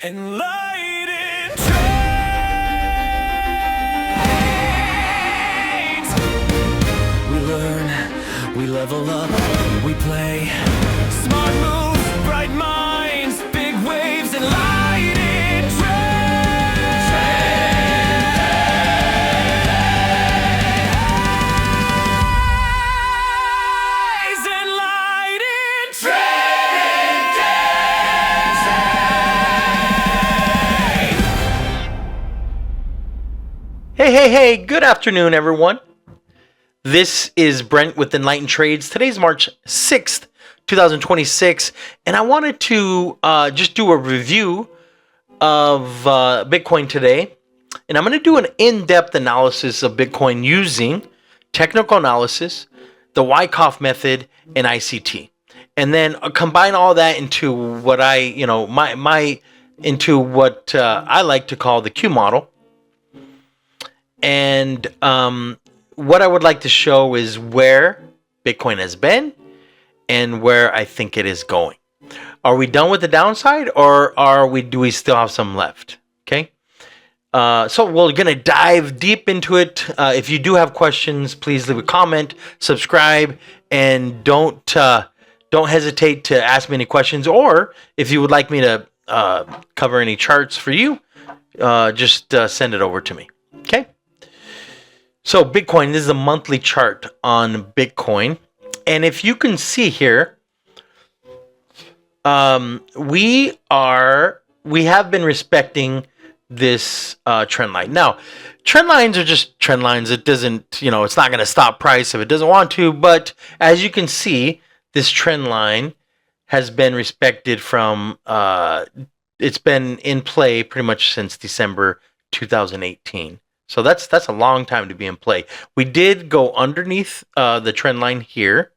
Enlightened trades. We learn, we level up, we play. Smart moves, bright minds, big waves, enlightened trades. Enlightened trades. Hey, good afternoon, everyone. This is Brent with Enlightened Trades. Today's March 6th, 2026, and I wanted to just do a review of Bitcoin today. And I'm going to do an in-depth analysis of Bitcoin using technical analysis, the Wyckoff Method, and ICT. And then combine all that into what I like to call the Q model. And what I would like to show is where Bitcoin has been and where I think it is going. Are we done with the downside, or do we still have some left? Okay. So we're going to dive deep into it. If you do have questions, please leave a comment, subscribe, and don't hesitate to ask me any questions. Or if you would like me to cover any charts for you, just send it over to me. Okay. So Bitcoin, this is a monthly chart on Bitcoin. And if you can see here, we have been respecting this trend line. Now, trend lines are just trend lines. It doesn't, it's not going to stop price if it doesn't want to. But as you can see, this trend line has been respected from, it's been in play pretty much since December 2018. So that's a long time to be in play. We did go underneath the trend line here.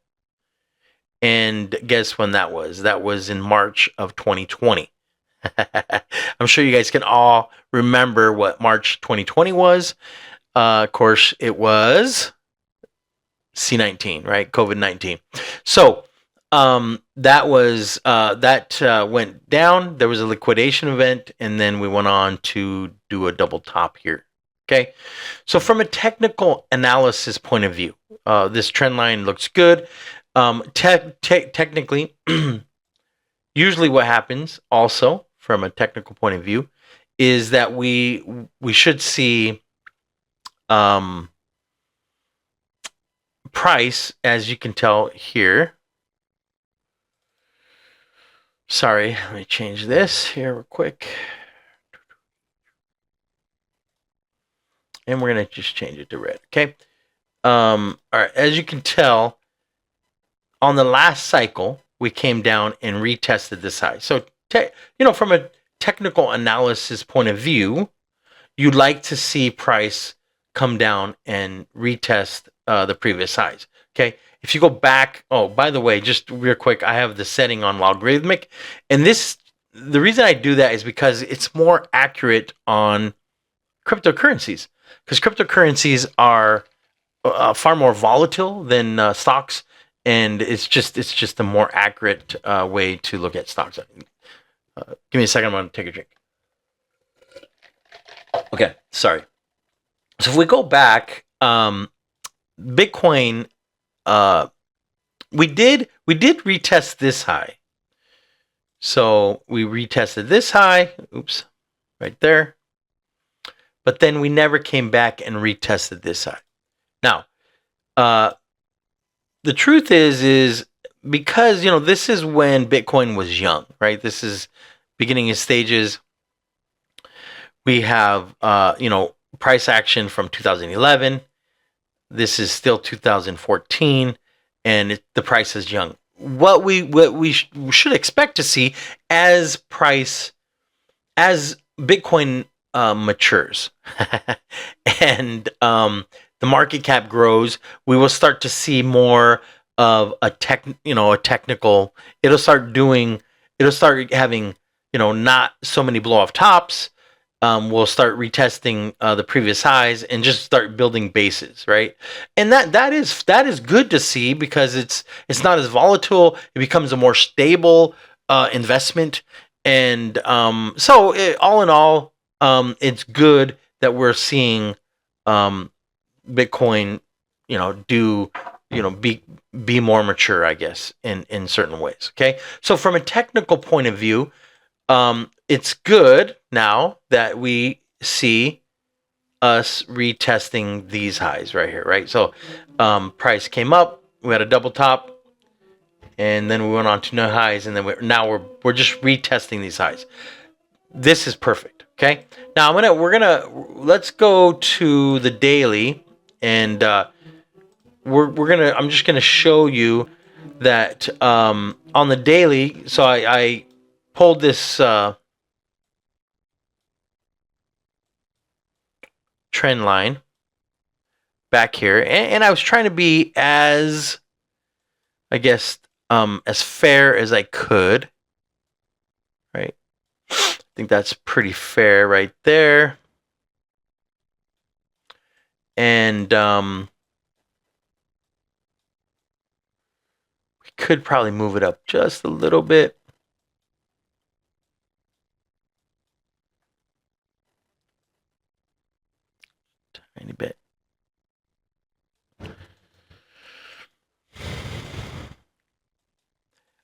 And guess when that was? That was in March of 2020. I'm sure you guys can all remember what March 2020 was. Of course, it was C19, right? COVID-19. So that went down. There was a liquidation event, and then we went on to do a double top here. Okay, so from a technical analysis point of view, this trend line looks good. Technically, usually what happens also from a technical point of view is that we should see price, as you can tell here. Sorry, let me change this here real quick. And we're going to just change it to red, okay? All right, as you can tell, on the last cycle, we came down and retested this high. So, from a technical analysis point of view, you'd like to see price come down and retest the previous highs, okay? If you go back, by the way, just real quick, I have the setting on logarithmic. And the reason I do that is because it's more accurate on cryptocurrencies. Because cryptocurrencies are far more volatile than stocks, and it's just a more accurate way to look at stocks. Give me a second. I'm going to take a drink. Okay, sorry. So if we go back, Bitcoin, we did retest this high. So we retested this high. Oops, right there. But then we never came back and retested this side. Now, the truth is because, this is when Bitcoin was young, right? This is beginning of stages. We have, price action from 2011. This is still 2014, and the price is young. What we should expect to see as Bitcoin matures and the market cap grows, we will start to see more of a technical. It'll start having not so many blow off tops. We'll start retesting the previous highs and just start building bases, right? And that is good to see because it's not as volatile. It becomes a more stable investment. And so all in all, it's good that we're seeing Bitcoin, do, be more mature, I guess, in certain ways. Okay, so from a technical point of view, it's good now that we see us retesting these highs right here, right? So price came up, we had a double top, and then we went on to new highs, and then we're just retesting these highs. This is perfect. Okay, now let's go to the daily, and I'm just gonna show you that on the daily. So I pulled this trend line back here, and I was trying to be as, I guess, as fair as I could, right? I think that's pretty fair right there. And we could probably move it up just a little bit. Tiny bit.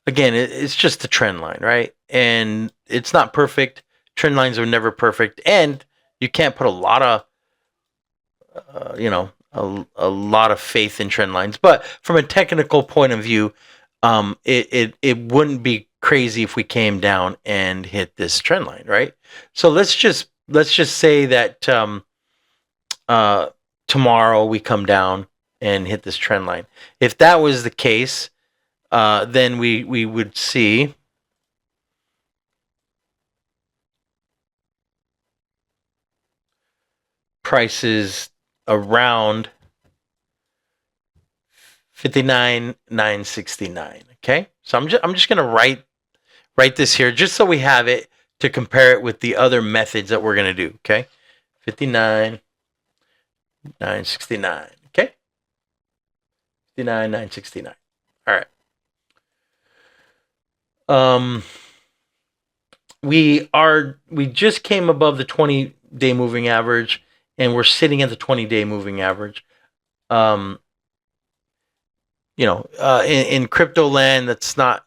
Again, it's just a trend line, right? And it's not perfect. Trend lines are never perfect, and you can't put a lot of, a lot of faith in trend lines. But from a technical point of view, it wouldn't be crazy if we came down and hit this trend line, right? So let's just say that tomorrow we come down and hit this trend line. If that was the case, then we would see prices around 59,969. Okay, so I'm just gonna write this here just so we have it to compare it with the other methods that we're gonna do. Okay, 59,969. Okay, 59,969. All right. We just came above the 20-day moving average, and we're sitting at the 20-day moving average. In crypto land, that's not,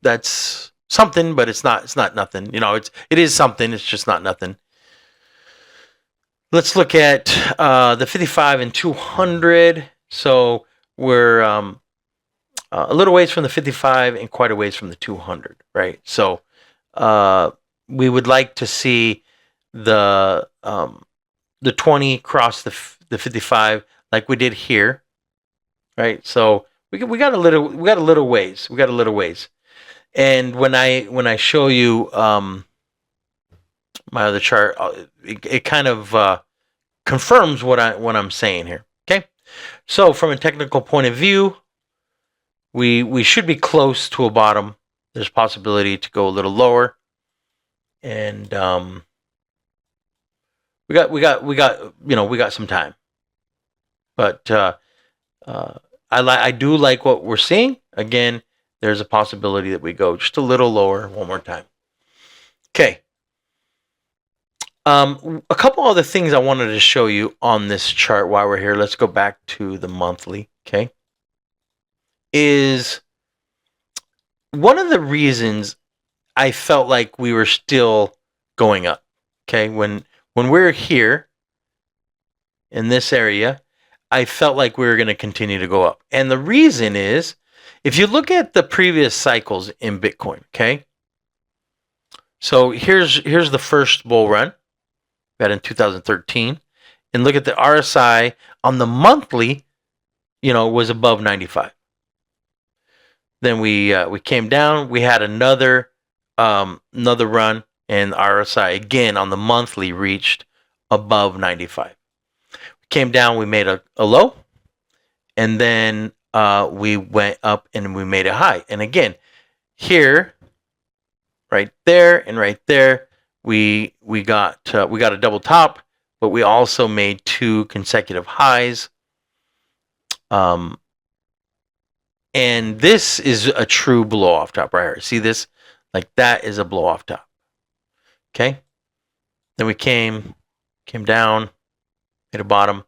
that's something, but it's not nothing. It is something. It's just not nothing. Let's look at the 55 and 200. So we're a little ways from the 55 and quite a ways from the 200, right? So we would like to see the 20 cross the 55 like we did here, right? So we got a little ways. And when I show you my other chart, it kind of confirms what I'm saying here. Okay, so from a technical point of view, we should be close to a bottom. There's possibility to go a little lower, and we got some time. But I do like what we're seeing. Again, there's a possibility that we go just a little lower one more time. Okay. A couple other things I wanted to show you on this chart while we're here. Let's go back to the monthly. Okay. Is one of the reasons I felt like we were still going up. Okay. When we're here in this area, I felt like we were going to continue to go up. And the reason is, if you look at the previous cycles in Bitcoin, okay? So here's the first bull run, that in 2013. And look at the RSI on the monthly, was above 95. Then we came down, we had another run, and RSI again on the monthly reached above 95. Came down, we made a low, and then we went up and we made a high. And again, here, right there, and right there, we got a double top, but we also made 2 consecutive highs. And this is a true blow off top right here. See this Like that is a blow off top. Okay. Then we came down, hit a bottom,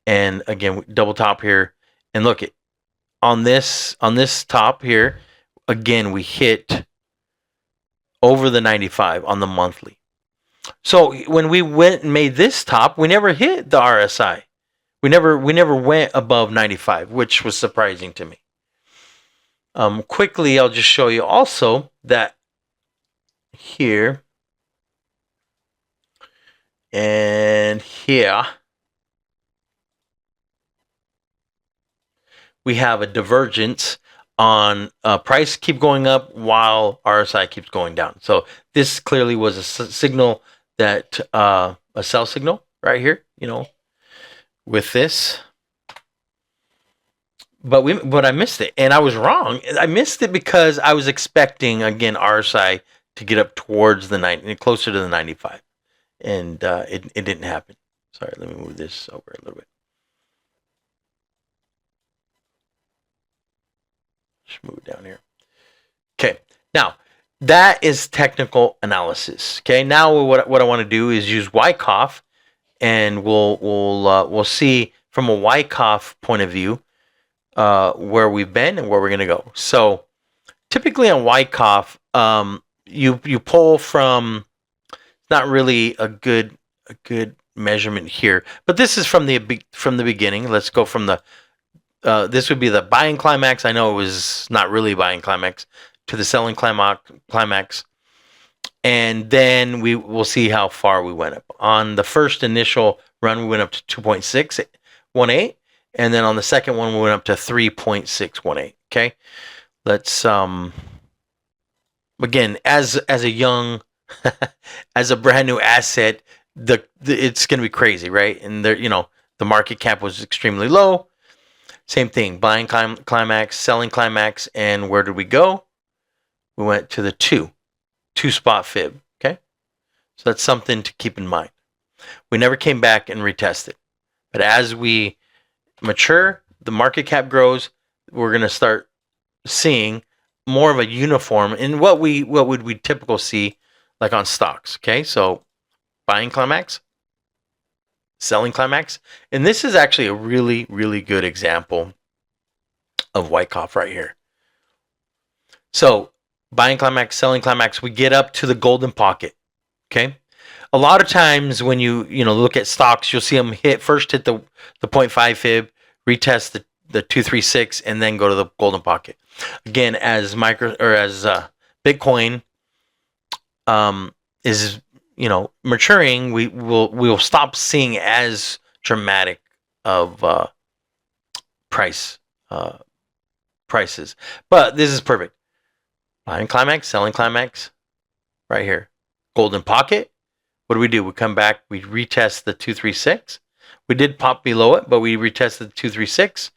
and again double top here. And look it on this top here. Again, we hit over the 95 on the monthly. So when we went and made this top, we never hit the RSI. We never went above 95, which was surprising to me. Quickly, I'll just show you also that here and here we have a divergence on price keep going up while RSI keeps going down. So this clearly was a signal that a sell signal right here, with this. But I missed it, and I was wrong. I missed it because I was expecting again RSI to get up towards the 90, closer to the 95, and it didn't happen. Sorry, let me move this over a little bit. Just move it down here. Okay, now that is technical analysis. Okay, now what I want to do is use Wyckoff, and we'll see from a Wyckoff point of view where we've been and where we're going to go. So typically on Wyckoff, you pull from. It's not really a good measurement here, but this is from the beginning. Let's go from the. This would be the buying climax. I know it was not really buying climax to the selling climax, and then we will see how far we went up. On the first initial run, we went up to 2.618, and then on the second one, we went up to 3.618. Okay, let's again as a young as a brand new asset, it's going to be crazy, right? And there, the market cap was extremely low. Same thing, buying climax, selling climax, and where did we go? We went to the two spot fib, okay? So that's something to keep in mind. We never came back and retested. But as we mature, the market cap grows, we're going to start seeing more of a uniform in what would we typically see like on stocks, okay? So buying climax, selling climax, and this is actually a really, really good example of Wyckoff right here. So buying climax, selling climax, we get up to the golden pocket, okay? A lot of times when you look at stocks, you'll see them first hit the 0.5 fib, retest the 236, and then go to the golden pocket. Again, as Bitcoin is maturing, we will stop seeing as dramatic of prices. But this is perfect. Buying climax, selling climax, right here. Golden pocket. What do? We come back, we retest the 236. We did pop below it, but we retested the 236.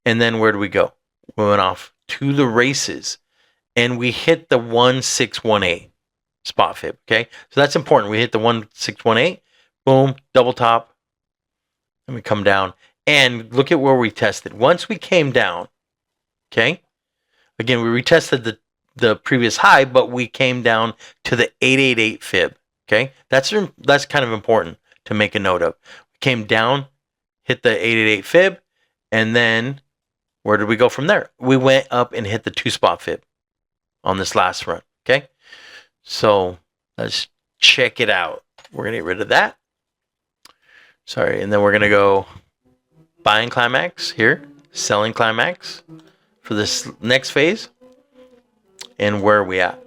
And then where do we go? We went off to the races, and we hit the 1618 spot fib. Okay, so that's important. We hit the 1618, boom, double top, and we come down. And look at where we tested. Once we came down, okay, again, we retested the previous high, but we came down to the 888 fib. Okay, that's kind of important to make a note of. We came down, hit the 888 fib, and then where did we go from there? We went up and hit the 2 spot fib on this last run. Okay, so let's check it out. We're gonna get rid of that. Sorry, and then we're gonna go buying climax here, selling climax for this next phase. And where are we at?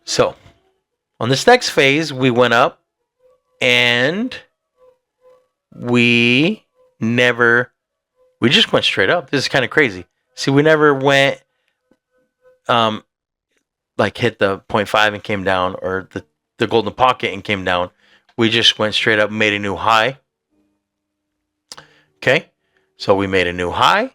So on this next phase, we went up and we just went straight up. This is kind of crazy. See, we never went like hit the 0.5 and came down, or the golden pocket and came down. We just went straight up and made a new high. Okay, so we made a new high,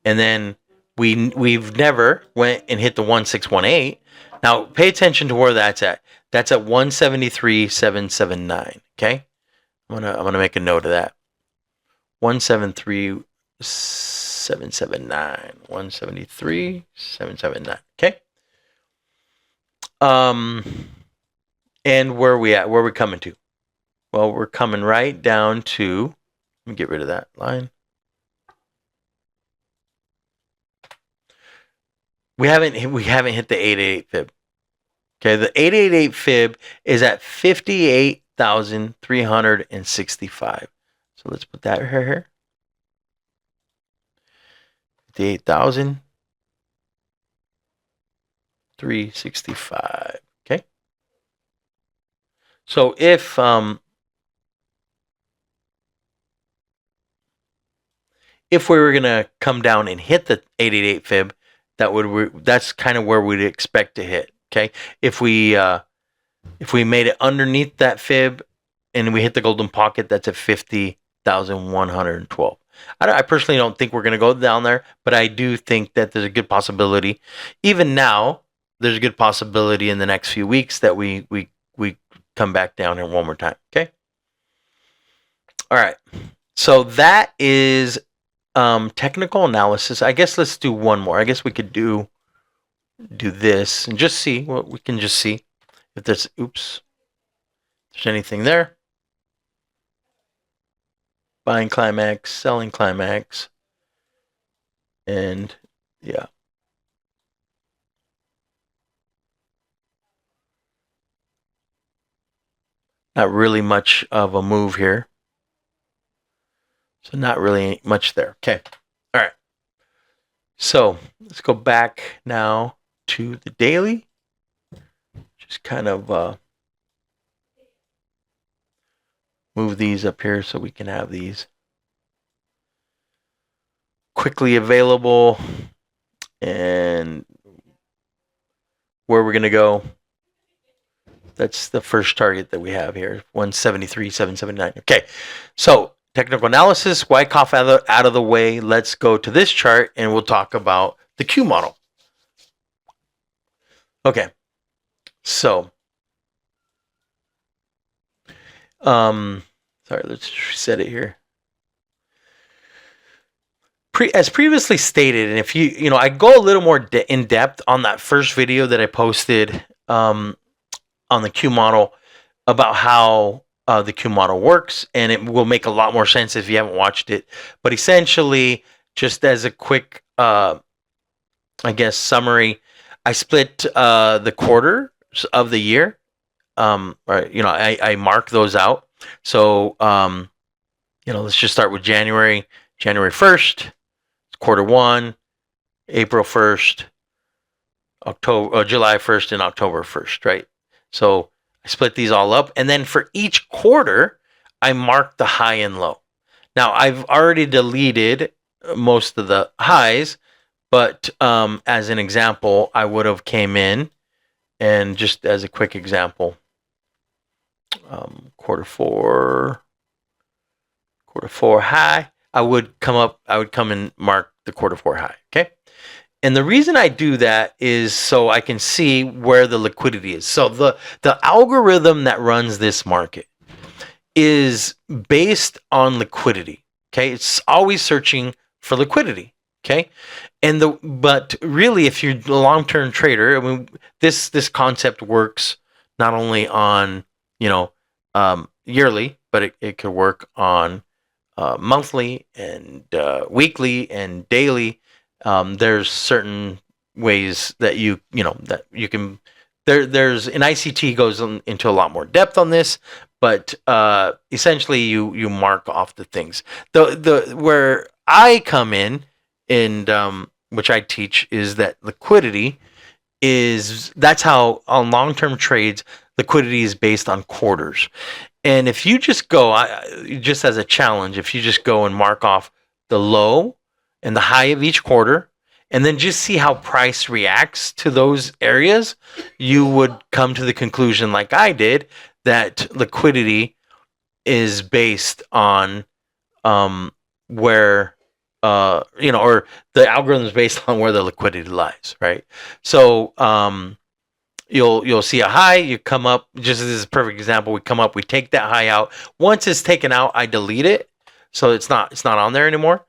and then we've never went and hit the 1618. Now pay attention to where that's at. That's at 173,779. Okay, I'm gonna make a note of that. 173 779, 173, 779. Okay. And where are we at? Where are we coming to? Well, we're coming right down to, let me get rid of that line. We haven't hit the 888 fib. Okay, the 888 fib is at 58,365. So let's put that here. 58,365. Okay. So if we were gonna come down and hit the 888 fib, that's kind of where we'd expect to hit. Okay, if we made it underneath that fib and we hit the golden pocket, that's at 50,112. I personally don't think we're going to go down there, but I do think that there's a good possibility. Even now, there's a good possibility in the next few weeks that we come back down here one more time. Okay. All right. So that is technical analysis. I guess let's do one more. I guess we could do this and just see what we can just see if there's there's anything there. Buying climax, selling climax, and yeah. Not really much of a move here. So not really much there. Okay. All right. So let's go back now to the daily. Just kind of move these up here so we can have these quickly available. And where we're going to go, that's the first target that we have here, 173,779. Okay, so technical analysis, Wyckoff out of the way. Let's go to this chart and we'll talk about the Q model. Okay, so sorry, let's reset it here. As previously stated, and if I go a little more in depth on that first video that I posted on the Q model about how the Q model works, and it will make a lot more sense if you haven't watched it. But essentially, just as a quick, I guess, summary, I split the quarters of the year. I mark those out. So, let's just start with January 1st, quarter 1, April 1st, July 1st, and October 1st, right? So I split these all up. And then for each quarter, I mark the high and low. Now, I've already deleted most of the highs, but as an example, I would have came in and just as a quick example, quarter four high, I would come and mark the quarter 4 high. Okay. And the reason I do that is so I can see where the liquidity is. So the algorithm that runs this market is based on liquidity. Okay. It's always searching for liquidity. Okay. But really, if you're a long-term trader, I mean, this concept works not only on, yearly, but it could work on monthly and weekly and daily. There's certain ways that you can. There's an ICT goes into a lot more depth on this, but essentially you mark off the things. The where I come in and which I teach is that liquidity that's how on long-term trades liquidity is based on quarters. And if you just go, just as a challenge, if you just go and mark off the low and the high of each quarter, and then just see how price reacts to those areas, you would come to the conclusion, like I did, that liquidity is based on where, or the algorithm is based on where the liquidity lies, right? So, you'll see a high, you come up, just as a perfect example, we come up, we take that high out. Once it's taken out, I delete it. So it's not on there anymore,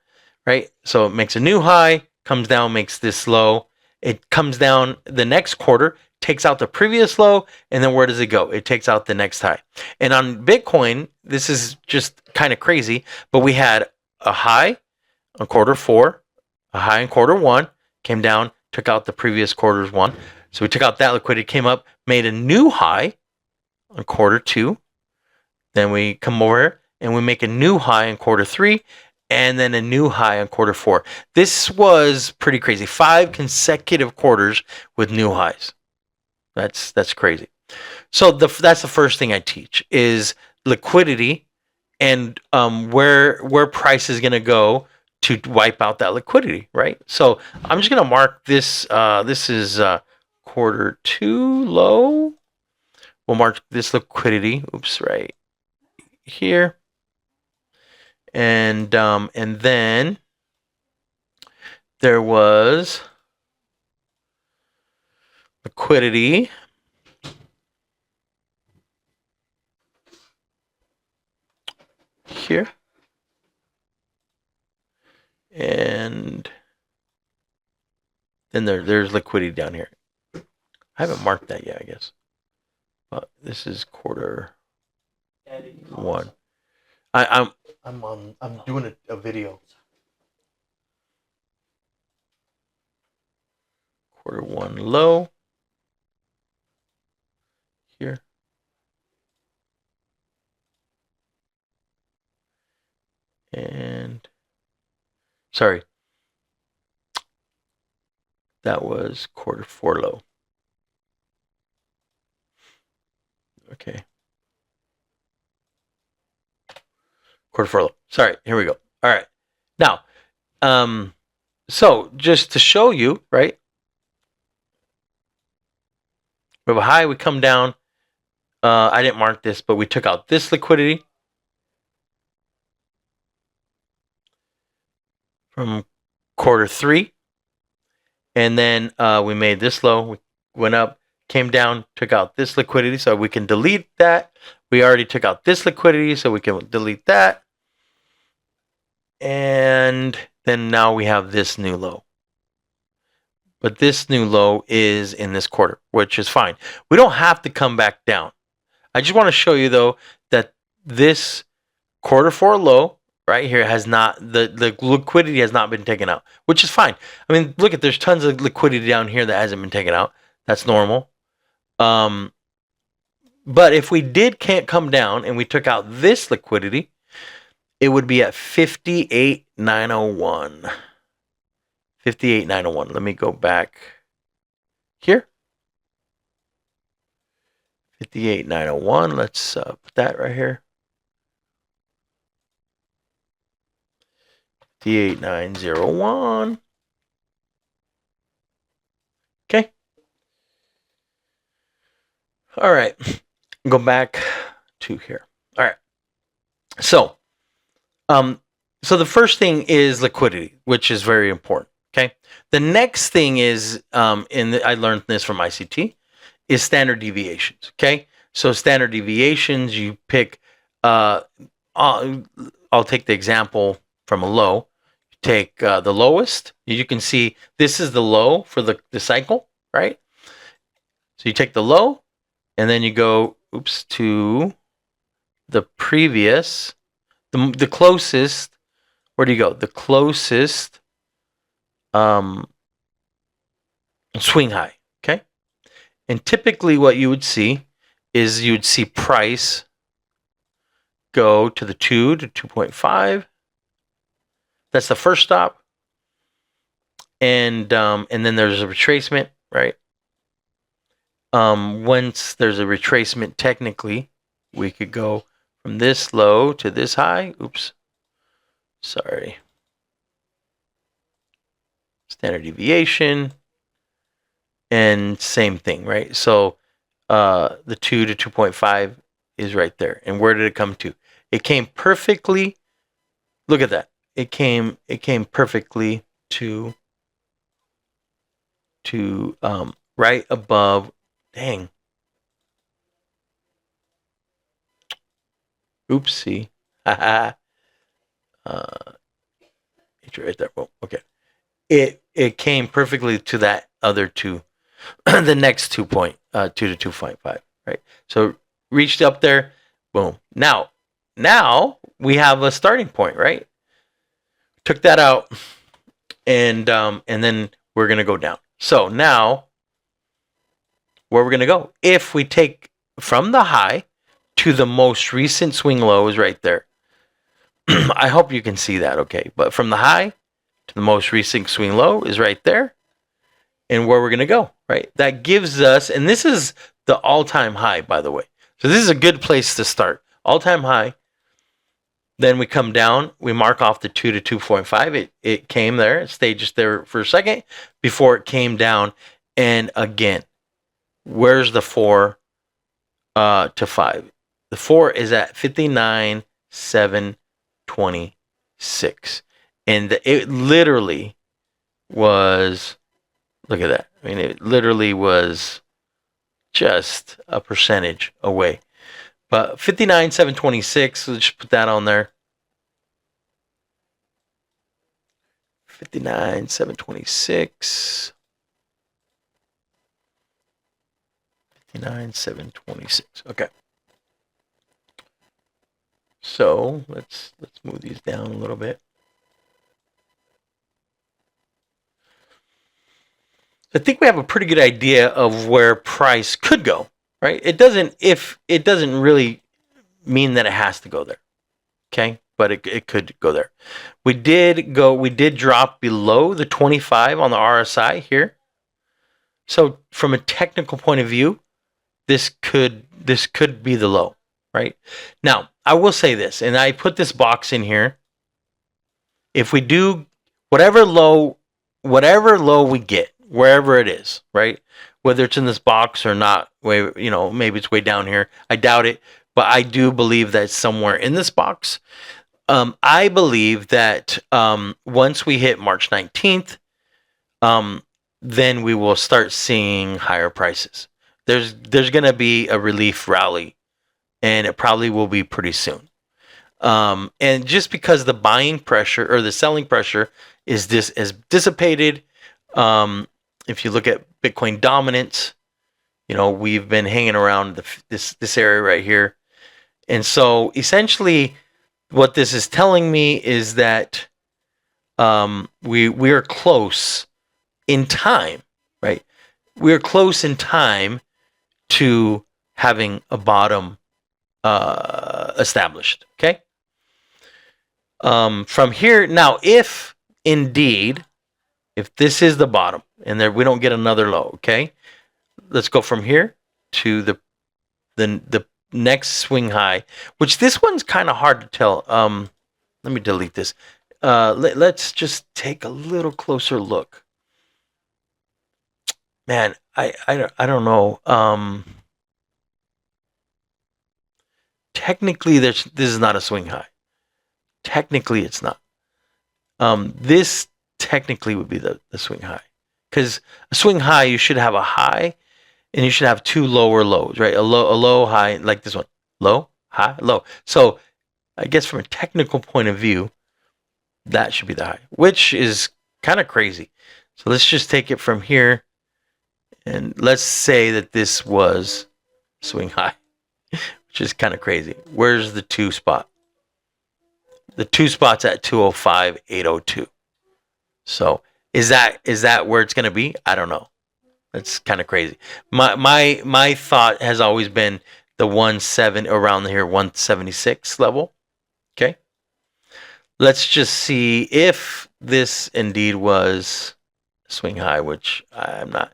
right? So it makes a new high, comes down, makes this low. It comes down the next quarter, takes out the previous low, and then where does it go? It takes out the next high. And on Bitcoin, this is just kind of crazy, but we had a high on quarter 4, a high in quarter 1, came down, took out the previous quarter's one. So we took out that liquidity, came up, made a new high on quarter 2. Then we come over here and we make a new high in quarter 3, and then a new high on quarter 4. This was pretty crazy. 5 consecutive quarters with new highs. That's crazy. So that's the first thing I teach is liquidity and where price is going to go to wipe out that liquidity, right? So I'm just going to mark this. This is quarter 2 low. We'll mark this liquidity. Oops, right here. And then there was liquidity here. And then there's liquidity down here. I haven't marked that yet, I guess. But this is quarter 1. I'm doing a video. Quarter 1 low here. And sorry, that was quarter 4 low. Okay. Quarter 4 low. Sorry, here we go. All right. Now, so just to show you, right? We have a high, we come down. I didn't mark this, but we took out this liquidity from quarter 3. And then we made this low. We went up, came down, took out this liquidity. So we can delete that. We already took out this liquidity, so we can delete that. And then now we have this new low. But this new low is in this quarter, which is fine. We don't have to come back down. I just want to show you, though, that this quarter 4 low right here has not, the liquidity has not been taken out, which is fine. I mean, look at, there's tons of liquidity down here that hasn't been taken out. That's normal. But if we can't come down and we took out this liquidity, it would be at 58,901. 58,901. Let me go back here. 58,901. Let's put that right here. 58,901. Okay. All right. Go back to here. All right. So, the first thing is liquidity, which is very important. Okay. The next thing is, I learned this from ICT, is standard deviations. Okay. So standard deviations, you pick. I'll take the example from a low. You take the lowest. You can see this is the low for the cycle, right? So you take the low, and then you go, to the previous, the closest. Where do you go? The closest swing high. Okay. And typically what you would see is you would see price go to the 2 to 2.5. That's the first stop. And then there's a retracement, right? Once there's a retracement, technically, we could go from this low to this high. Oops. Sorry. Standard deviation. And same thing, right? So the 2 to 2.5 is right there. And where did it come to? It came perfectly. Look at that. It came perfectly to right above. Dang. Oopsie. right there. Boom. Okay. It came perfectly to that other two, the next 2 to 2.5, right? So reached up there, boom. Now we have a starting point, right? Took that out, and then we're gonna go down. So now where we're gonna go? If we take from the high to the most recent swing low is right there. I hope you can see that, okay? But from the high to the most recent swing low is right there, and where we're gonna go, right? That gives us, and this is the all-time high, by the way. So this is a good place to start. All-time high. Then we come down, we mark off the 2 to 2.5. It came there, it stayed just there for a second before it came down. And again, where's the 4 to 5? The 4 is at 59,726. And it literally was, look at that. I mean, it literally was just a percentage away. But 59,726, let's just put that on there. 59,726. 59,726. Okay. So let's move these down a little bit. I think we have a pretty good idea of where price could go, right? It doesn't really mean that it has to go there. Okay? But it could go there. We did drop below the 25 on the RSI here. So from a technical point of view, this could be the low, right? Now, I will say this, and I put this box in here. If we do whatever low we get, wherever it is, right? Whether it's in this box or not, maybe it's way down here. I doubt it, but I do believe that it's somewhere in this box. I believe that once we hit March 19th, then we will start seeing higher prices. There's going to be a relief rally, and it probably will be pretty soon. And just because the buying pressure or the selling pressure is dissipated, if you look at Bitcoin dominance, we've been hanging around this area right here, and so essentially, what this is telling me is that we are close in time, right? We are close in time to having a bottom established. Okay. From here now, if this is the bottom and we don't get another low, okay, let's go from here to the next swing high, which this one's kind of hard to tell. Let me delete this. Let's just take a little closer look. Man, I don't know. Technically, this is not a swing high. Technically, it's not. This technically would be the swing high, because a swing high, you should have a high, and you should have two lower lows, right? A low, high, like this one. Low, high, low. So I guess from a technical point of view, that should be the high, which is kind of crazy. So let's just take it from here, and let's say that this was swing high, which is kind of crazy. Where's the 2 spot? The 2 spot's at 205,802. So is that where it's going to be? I don't know. That's kind of crazy. My thought has always been the 170 around here, 176 level. Okay. Let's just see if this indeed was swing high, which I'm not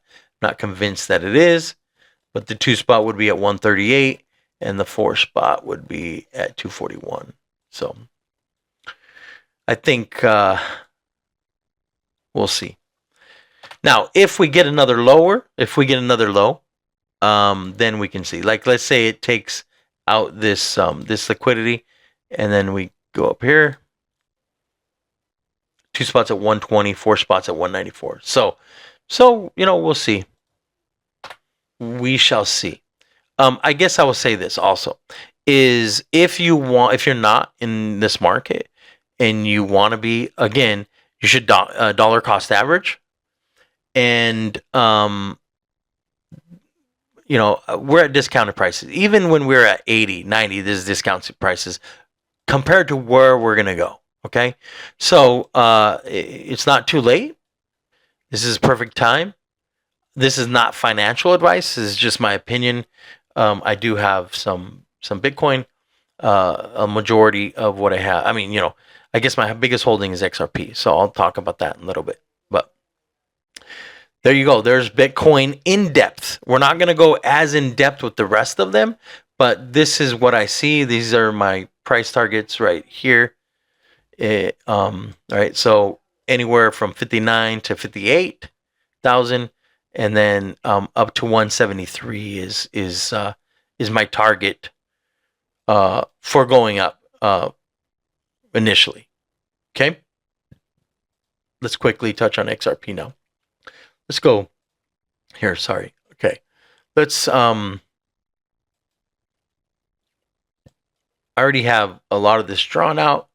convinced that it is. But the 2 spot would be at 138, and the 4 spot would be at 241. So I think we'll see. Now, if we get another low, then we can see. Like, let's say it takes out this liquidity, and then we go up here. 2 spots at 120, 4 spots at 194. So we'll see. We shall see. I guess I will say this also is if you're not in this market and you want to be, again, You should dollar cost average. And we're at discounted prices. Even when we're at 80, 90, there's discounted prices compared to where we're going to go. Okay. So it's not too late. This is perfect time. This is not financial advice. This is just my opinion. I do have some Bitcoin. A majority of what I have. I mean, I guess my biggest holding is XRP. So I'll talk about that in a little bit. But there you go. There's Bitcoin in depth. We're not going to go as in depth with the rest of them, but this is what I see. These are my price targets right here. All right. So anywhere from 59 to 58,000, and then up to 173 is my target for going up initially. Okay. Let's quickly touch on XRP now. Let's go here. Sorry. Okay. Let's I already have a lot of this drawn out.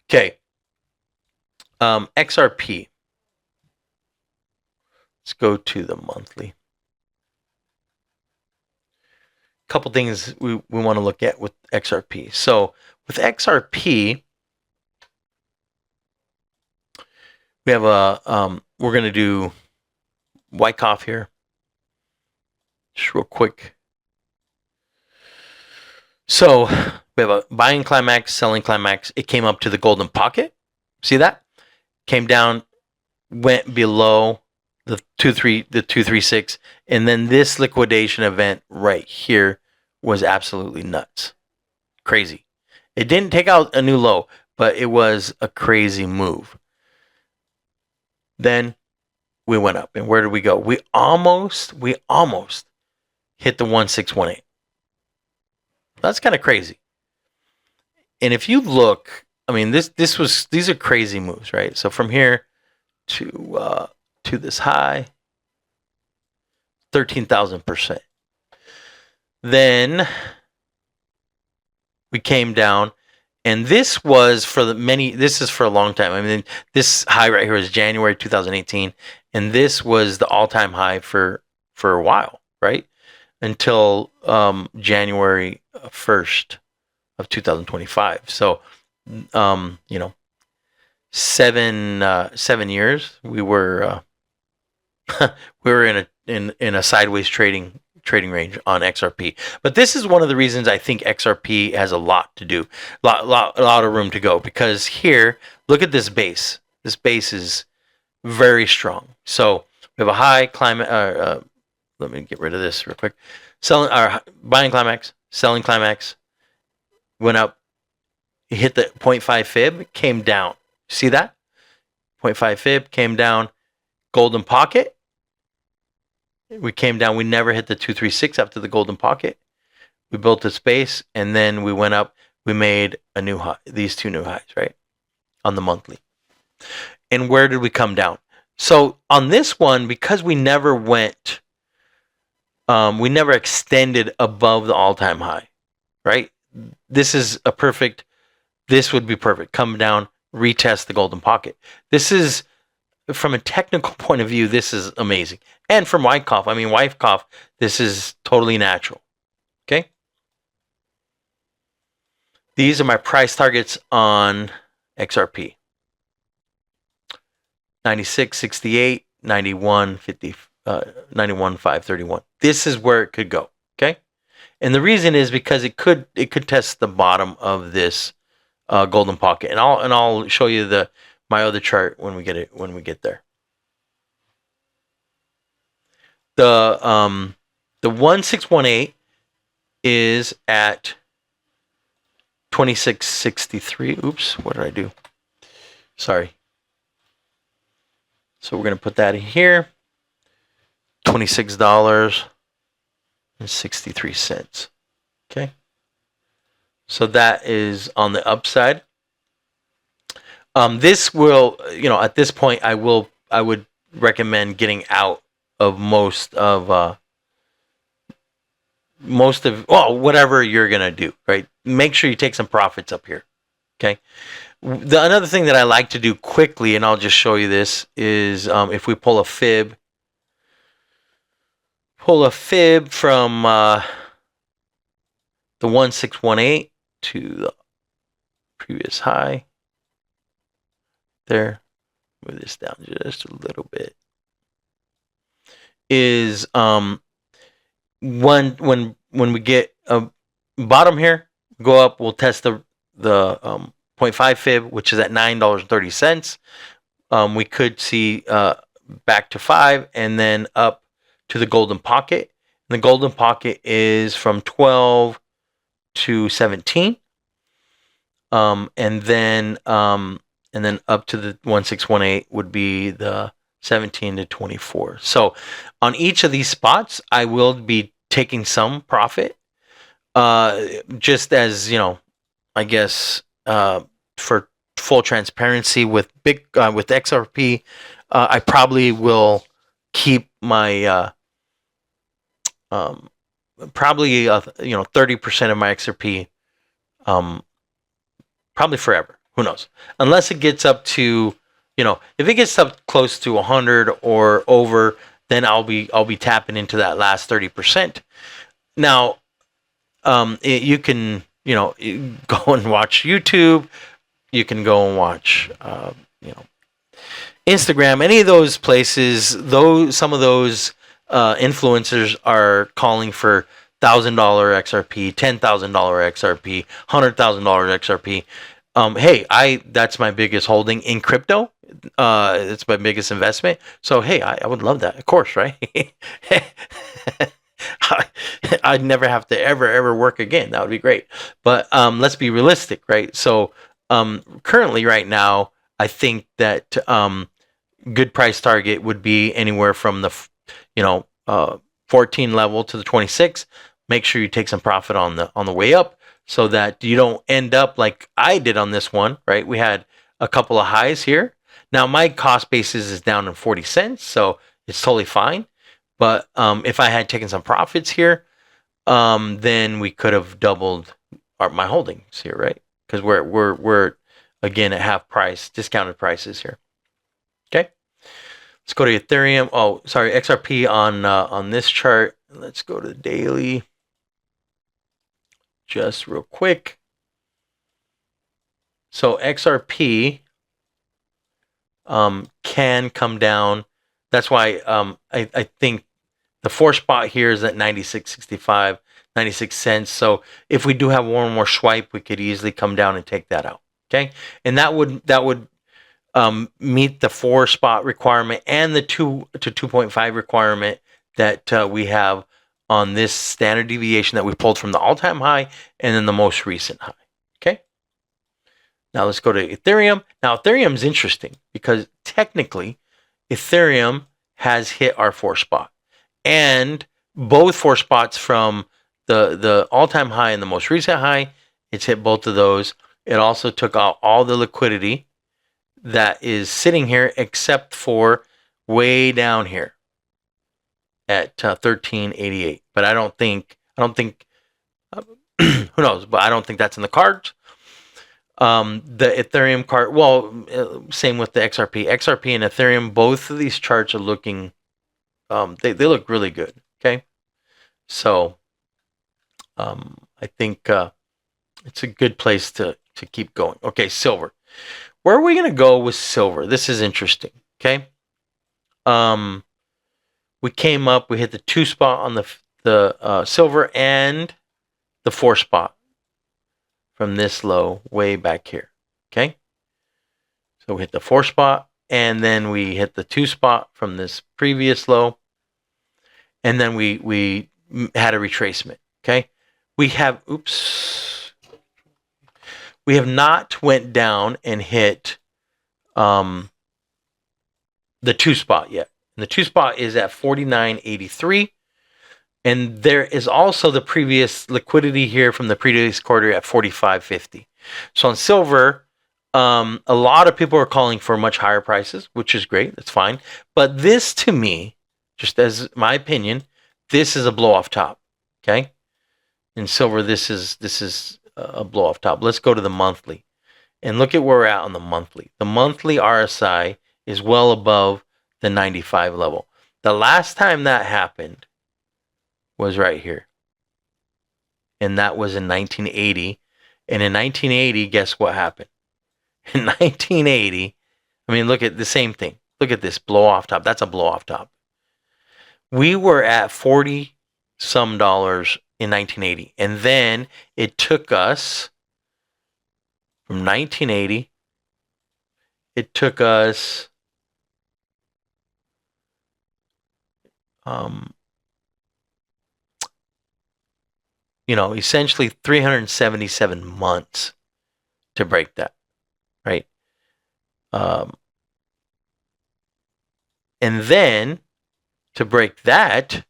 Okay. XRP. Let's go to the monthly. Couple things we want to look at with XRP. So with XRP, we have we're going to do Wycoff here. Just real quick. So we have a buying climax, selling climax. It came up to the golden pocket. See that? Came down, went below the 236, and then this liquidation event right here was absolutely nuts. Crazy. It didn't take out a new low, but it was a crazy move. Then we went up, and where did we go? We almost hit the 1618. That's kind of crazy. And if you look, I mean, these are crazy moves, right? So from here to this high, 13,000%. Then we came down, and this was this is for a long time. I mean, this high right here is January 2018, and this was the all-time high for a while, right? Until January 1st of 2025. So, 7 years we were we were in a sideways trading range on XRP. But this is one of the reasons I think XRP has a lot to do, a lot of room to go, because here, look at this base. This base is very strong. So we have a high climate. Let me get rid of this real quick. Buying climax, selling climax, went up, hit the 0.5 fib, came down. See that? 0.5 fib came down, golden pocket. We came down. We never hit the 236 after the golden pocket. We built a space, and then we went up. We made a new high. These two new highs, right, on the monthly. And where did we come down? So on this one, because we never went, we never extended above the all-time high, right? This is a perfect. This would be perfect. Come down, retest the golden pocket. This is, from a technical point of view, this is amazing. And from Wyckoff, this is totally natural. Okay? These are my price targets on XRP. 96, 68, 91, 50, 91, 531. This is where it could go. Okay? And the reason is because it could test the bottom of this golden pocket. And I'll show you my other chart when we get there. The 1618 is at 2663. Oops, what did I do? Sorry. So we're going to put that in here. $26.63. Okay. So that is on the upside. This will, at this point, I would recommend getting out of most of whatever you're gonna do. Right, make sure you take some profits up here. Okay, Another thing that I like to do quickly, and I'll just show you this, is if we pull a fib from the 1618 to the previous high. There, move this down just a little bit. Is when we get a bottom here, go up, we'll test the 0.5 fib, which is at $9.30. We could see back to 5 and then up to the golden pocket. And the golden pocket is from 12 to 17. And then up to the 1618 would be the 17 to 24. So on each of these spots, I will be taking some profit. Just as, I guess, for full transparency with XRP, I probably will keep my probably 30% of my XRP probably forever. Who knows? Unless it gets up to, if it gets up close to 100 or over, then I'll be tapping into that last 30%. Now, you can go and watch YouTube. You can go and watch Instagram. Any of those places. Some of those influencers are calling for $1,000 XRP, $10,000 XRP, $100,000 XRP. Hey, that's my biggest holding in crypto. It's my biggest investment. So hey, I would love that, of course, right? I'd never have to ever work again. That would be great. But let's be realistic, right? So currently, right now, I think that good price target would be anywhere from the 14 level to the 26. Make sure you take some profit on the way up, so that you don't end up like I did on this one, right? We had a couple of highs here. Now my cost basis is down in 40 cents, so it's totally fine. But if I had taken some profits here, then we could have doubled my holdings here, right? Because we're again at half price, discounted prices here. Okay, let's go to Ethereum. Oh, sorry, XRP on this chart. Let's go to the daily. Just real quick. So XRP can come down. That's why I think the 4 spot here is at 96.65, 96 cents. So if we do have one more swipe, we could easily come down and take that out. Okay, and that would meet the 4 spot requirement and the 2 to 2.5 requirement that we have on this standard deviation that we pulled from the all-time high and then the most recent high. Okay. Now let's go to Ethereum. Now Ethereum is interesting because technically Ethereum has hit our 4 spot, and both 4 spots from the all-time high and the most recent high, it's hit both of those. It also took out all the liquidity that is sitting here except for way down here at 1388. But I don't think who knows, but I don't think that's in the cards. The Ethereum card, well, same with the XRP and Ethereum. Both of these charts are looking, they look really good. Okay, so I think it's a good place to keep going. Okay, silver. Where are we going to go with silver? This is interesting. Okay, we came up, we hit the 2 spot on the silver and the 4 spot from this low way back here. Okay, so we hit the 4 spot and then we hit the 2 spot from this previous low, and then we had a retracement. Okay, we have not went down and hit the 2 spot yet. And the 2 spot is at 49.83. And there is also the previous liquidity here from the previous quarter at 45.50. So on silver, a lot of people are calling for much higher prices, which is great. That's fine. But this, to me, just as my opinion, this is a blow off top. Okay. In silver, this is a blow off top. Let's go to the monthly. And look at where we're at on the monthly. The monthly RSI is well above the 95 level. The last time that happened was right here. And that was in 1980. And in 1980, guess what happened? In 1980, I mean, look at the same thing. Look at this blow off top. That's a blow off top. We were at 40 some dollars in 1980. And then it took us from 1980, it took us essentially 377 months to break that, right? And then to break that,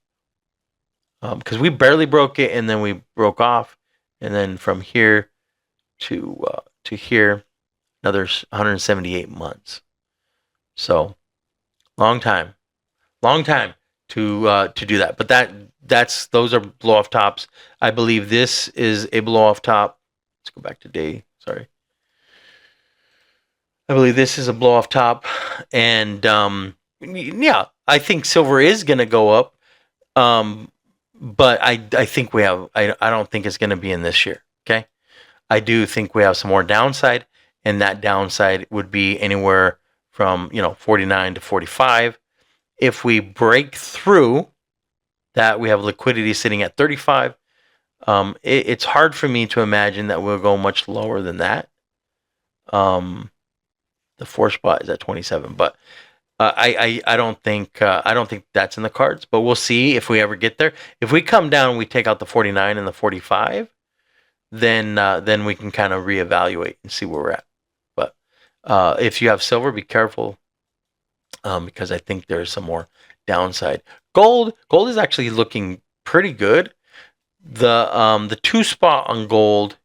because we barely broke it, and then we broke off, and then from here to here, another 178 months. So long time to do that. But those are blow off tops. I believe this is a blow off top. Let's go back to day. Sorry. I believe this is a blow off top, and yeah, I think silver is going to go up. But I think we have. I don't think it's going to be in this year. Okay, I do think we have some more downside, and that downside would be anywhere from 49 to 45. If we break through that, we have liquidity sitting at 35. It's hard for me to imagine that we'll go much lower than that. The 4 spot is at 27, but I don't think that's in the cards. But we'll see if we ever get there. If we come down, we take out the 49 and the 45, then we can kind of reevaluate and see where we're at. But if you have silver, be careful, because I think there's some more downside. Gold is actually looking pretty good. The 2 spot on gold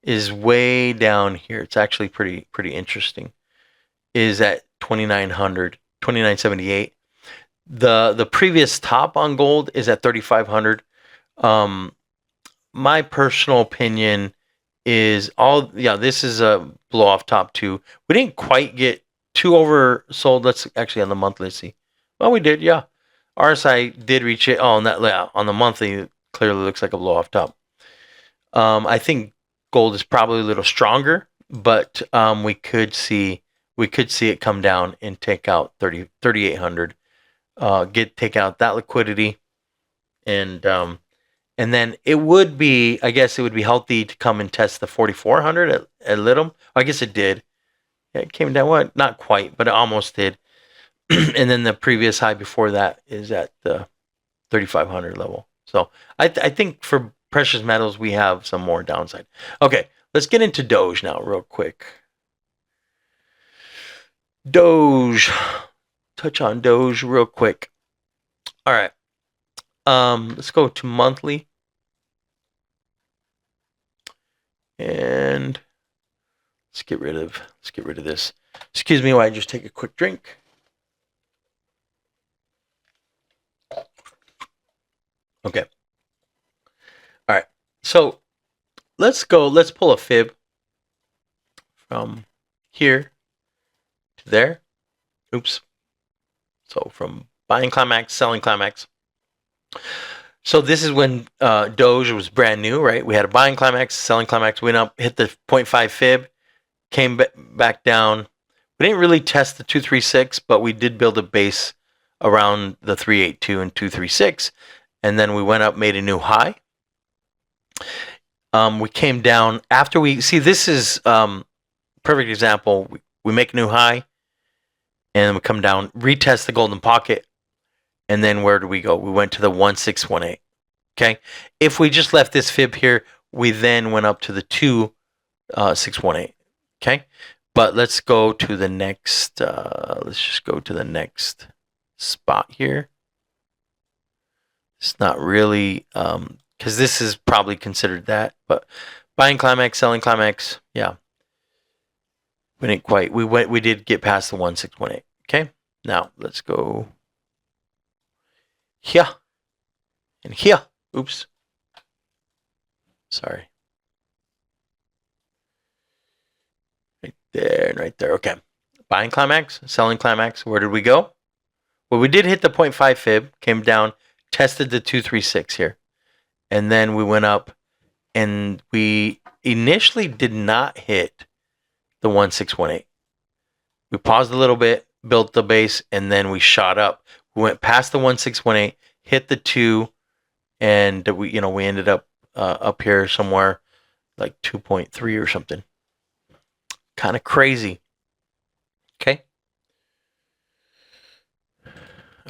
is way down here. It's actually pretty interesting. Is at 2,900, 2,978. The previous top on gold is at 3,500. My personal opinion is this is a blow off top too. We didn't quite get too oversold. Let's actually on the monthly see. Well, we did, yeah. RSI did reach it. Oh, on the monthly, it clearly looks like a blow off top. I think gold is probably a little stronger, but we could see it come down and take out 3,800. Take out that liquidity, and then it would be, I guess it would be healthy to come and test the 4,400 at Lithium. I guess it did. It came down, what? Not quite, but it almost did. And then the previous high before that is at the 3,500 level. So I think for precious metals, we have some more downside. Okay, let's get into Doge now real quick. Doge. Touch on Doge real quick. All right. Let's go to monthly. And let's get rid of this. Excuse me while I just take a quick drink. Okay. All right. So let's pull a fib from here to there. Oops. So from buying climax, selling climax. So this is when Doge was brand new, right? We had a buying climax, selling climax, went up, hit the 0.5 fib, came back down. We didn't really test the 236, but we did build a base around the 382 and 236. And then we went up, made a new high. We came down after this is perfect example. We make a new high, and we come down, retest the golden pocket, and then where do we go? We went to the 1618. Okay, if we just left this fib here, we then went up to the 2618. Okay, but let's go to the next. Let's just go to the next spot here. It's not really because this is probably considered that, but buying climax, selling climax, yeah. We didn't quite. We did get past the 1618. Okay, now let's go here and here. Oops. Sorry. There and right there. Okay. Buying climax, selling climax. Where did we go? Well, we did hit the 0.5 fib, came down, tested the 236 here. And then we went up and we initially did not hit the 1618. We paused a little bit, built the base, and then we shot up. We went past the 1618, hit the 2, and we ended up up here somewhere like 2.3 or something. Kind of crazy. Okay.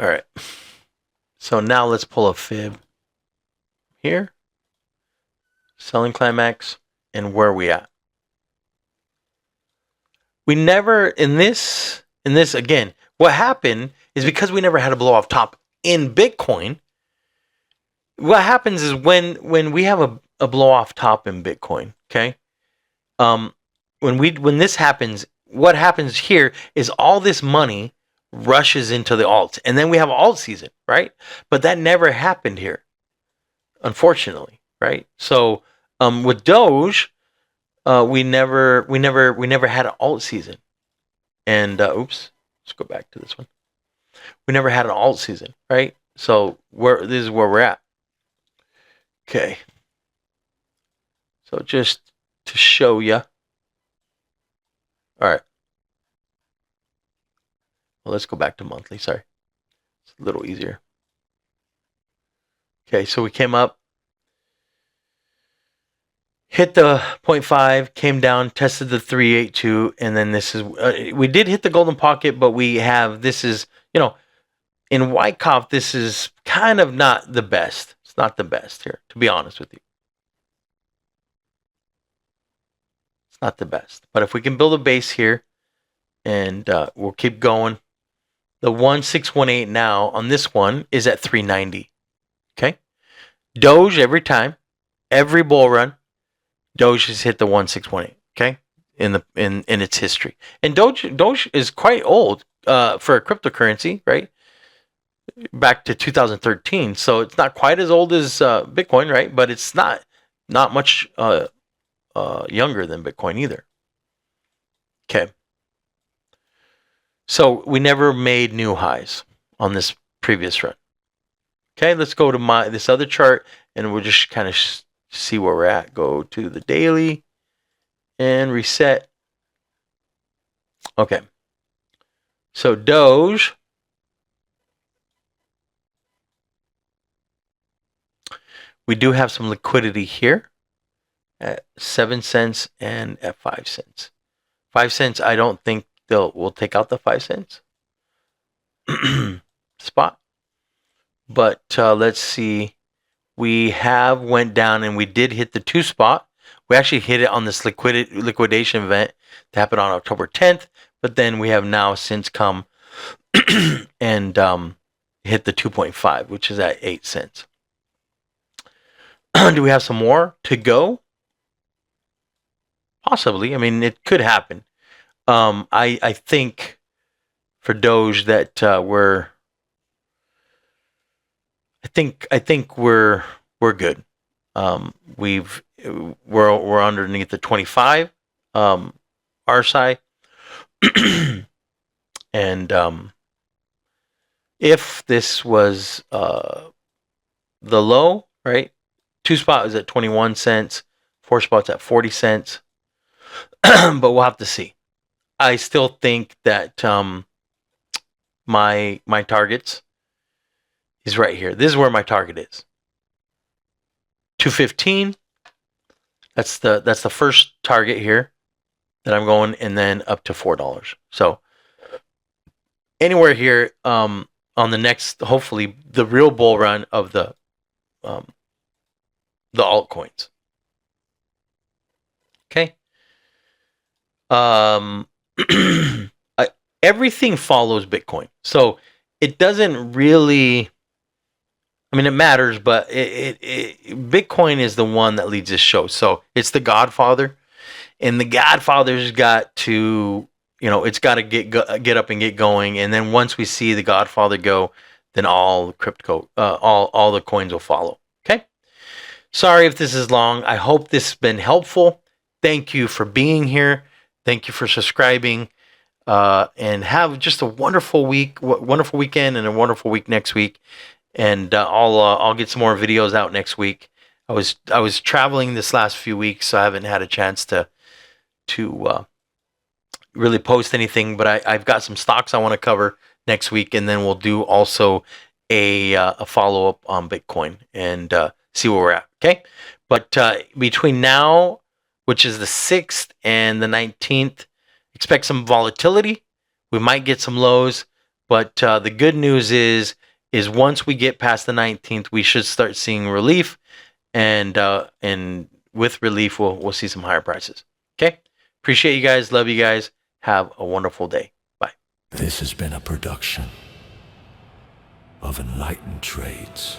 All right. So now let's pull a fib here. Selling climax, and where are we at? We never in this again. What happened is because we never had a blow off top in Bitcoin. What happens is when we have a blow off top in Bitcoin, okay? When this happens, what happens here is all this money rushes into the alt, and then we have alt season, right? But that never happened here, unfortunately, right? So with Doge, we never had an alt season, and oops, let's go back to this one. We never had an alt season, right? So this is where we're at. Okay. So just to show you. All right. Well, let's go back to monthly. Sorry. It's a little easier. Okay, so we came up, hit the 0.5, came down, tested the 382, and then this is, we did hit the golden pocket, but this is, in Wyckoff, this is kind of not the best. It's not the best here, to be honest with you. It's not the best. But if we can build a base here, and we'll keep going. The 1618 now on this one is at 390. Okay. Doge every time, every bull run, Doge has hit the 1618. Okay. In its history. And Doge is quite old for a cryptocurrency, right? Back to 2013. So it's not quite as old as Bitcoin, right? But it's not much younger than Bitcoin either. Okay. So we never made new highs on this previous run. Okay, let's go to this other chart, and we'll just kind of see where we're at. Go to the daily and reset. Okay. So Doge. We do have some liquidity here at 7 cents and at 5 cents. 5 cents, I don't think we'll take out the 5 cents spot. But let's see. We have went down and we did hit the 2 spot. We actually hit it on this liquidation event that happened on October 10th. But then we have now since come and hit the 2.5, which is at 8 cents. Do we have some more to go? Possibly. I mean, it could happen. I think for Doge that we're good. We're underneath the 25 RSI, and if this was the low, right? 2 spot is at 21 cents, 4 spots at 40 cents, but we'll have to see. I still think that my targets is right here. This is where my target is. 215. That's the first target here that I'm going, and then up to $4. So anywhere here on the next, hopefully the real bull run of the altcoins. Okay. Everything follows Bitcoin, so it doesn't really. I mean, it matters, but Bitcoin is the one that leads this show. So it's the Godfather, and the Godfather's got to, it's got to get up and get going. And then once we see the Godfather go, then all the coins will follow. Okay. Sorry if this is long. I hope this has been helpful. Thank you for being here. Thank you for subscribing. And have just a wonderful week, wonderful weekend, and a wonderful week next week. And I'll get some more videos out next week. I was traveling this last few weeks, so I haven't had a chance to really post anything. But I've got some stocks I want to cover next week, and then we'll do also a follow up on Bitcoin and see where we're at. Okay, but between now, which is the 6th, and the 19th, expect some volatility. We might get some lows, but the good news is once we get past the 19th, we should start seeing relief, and with relief, we'll see some higher prices. Okay, appreciate you guys, love you guys, have a wonderful day. Bye. This has been a production of Enlightened Trades.